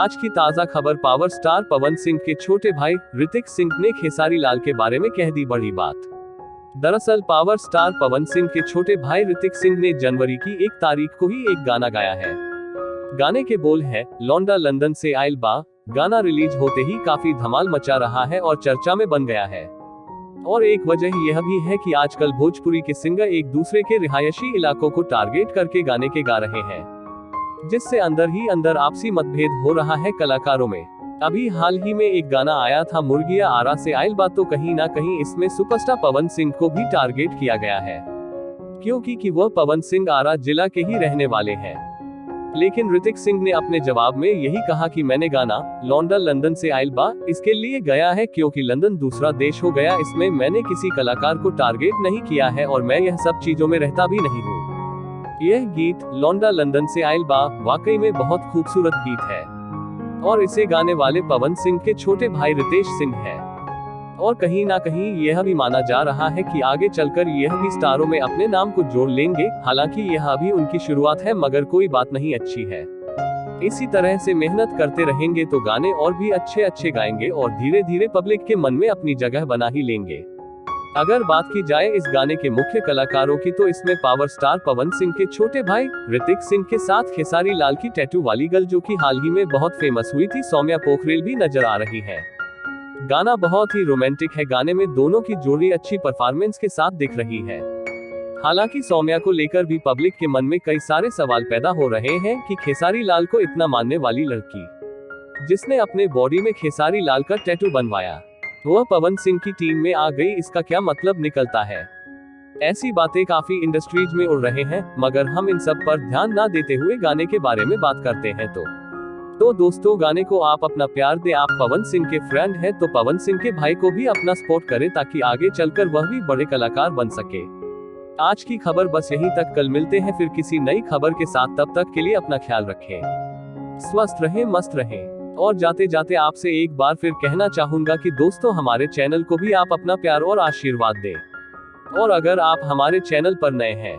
आज की ताजा खबर पावर स्टार पवन सिंह के छोटे भाई ऋतिक सिंह ने खेसारी लाल के बारे में कह दी बड़ी बात। दरअसल पावर स्टार पवन सिंह के छोटे भाई ऋतिक सिंह ने जनवरी की 1 तारीख को ही एक गाना गाया है। गाने के बोल है, लौंडा लंदन से आइल बा। गाना रिलीज होते ही काफी धमाल मचा रहा है और चर्चा में बन गया है। और एक वजह यह भी है कि आजकल भोजपुरी के सिंगर एक दूसरे के रिहायशी इलाकों को टारगेट करके गाने के गा रहे हैं, जिससे अंदर ही अंदर आपसी मतभेद हो रहा है कलाकारों में। अभी हाल ही में एक गाना आया था मुर्गिया आरा से आइल बा, तो कहीं ना कहीं इसमें सुपरस्टार पवन सिंह को भी टारगेट किया गया है, क्योंकि वह पवन सिंह आरा जिला के ही रहने वाले हैं। लेकिन ऋतिक सिंह ने अपने जवाब में यही कहा कि मैंने गाना लौंडा लंदन से आइल बा इसके लिए गया है क्योंकि लंदन दूसरा देश हो गया, इसमें मैंने किसी कलाकार को टारगेट नहीं किया है और मैं यह सब चीजों में रहता भी नहीं हूँ। यह गीत लौंडा लंदन से आइल बा वाकई में बहुत खूबसूरत गीत है और इसे गाने वाले पवन सिंह के छोटे भाई रितेश सिंह है। और कहीं ना कहीं यह भी माना जा रहा है कि आगे चलकर यह भी स्टारों में अपने नाम को जोड़ लेंगे। हालांकि यह अभी उनकी शुरुआत है, मगर कोई बात नहीं, अच्छी है। इसी तरह से मेहनत करते रहेंगे तो गाने और भी अच्छे अच्छे गाएंगे और धीरे धीरे पब्लिक के मन में अपनी जगह बना ही लेंगे। अगर बात की जाए इस गाने के मुख्य कलाकारों की, तो इसमें पावर स्टार पवन सिंह के छोटे भाई ऋतिक सिंह के साथ खेसारी लाल की टैटू वाली गर्ल, जो कि हाल ही में बहुत फेमस हुई थी, सौम्या पोखरेल भी नजर आ रही है। गाना बहुत ही रोमांटिक है। गाने में दोनों की जोड़ी अच्छी परफॉर्मेंस के साथ दिख रही है। हालांकि सौम्या को लेकर भी पब्लिक के मन में कई सारे सवाल पैदा हो रहे हैं कि खेसारी लाल को इतना मानने वाली लड़की, जिसने अपने बॉडी में खेसारी लाल का टैटू बनवाया, वह पवन सिंह की टीम में आ गई, इसका क्या मतलब निकलता है। ऐसी बातें काफी इंडस्ट्रीज में उड़ रहे हैं, मगर हम इन सब पर ध्यान ना देते हुए गाने के बारे में बात करते हैं। तो दोस्तों, गाने को आप अपना प्यार दें। आप पवन सिंह के फ्रेंड हैं तो पवन सिंह के भाई को भी अपना सपोर्ट करें, ताकि आगे चलकर वह भी बड़े कलाकार बन सके। आज की खबर बस यहीं तक। कल मिलते हैं फिर किसी नई खबर के साथ। तब तक के लिए अपना ख्याल रखें, स्वस्थ रहें, मस्त रहें। और जाते जाते आपसे एक बार फिर कहना चाहूंगा कि दोस्तों, हमारे चैनल को भी आप अपना प्यार और आशीर्वाद दें। और अगर आप हमारे चैनल पर नए हैं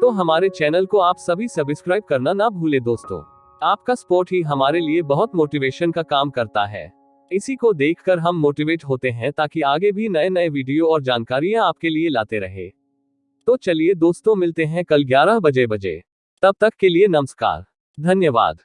तो हमारे चैनल को आप सभी सब्सक्राइब करना ना भूलें। दोस्तों, आपका सपोर्ट ही हमारे लिए बहुत मोटिवेशन का काम करता है। इसी को देखकर हम मोटिवेट होते हैं, ताकि आगे भी नए नए वीडियो और जानकारियां आपके लिए लाते रहे। तो चलिए दोस्तों, मिलते हैं कल 11 बजे। तब तक के लिए नमस्कार, धन्यवाद।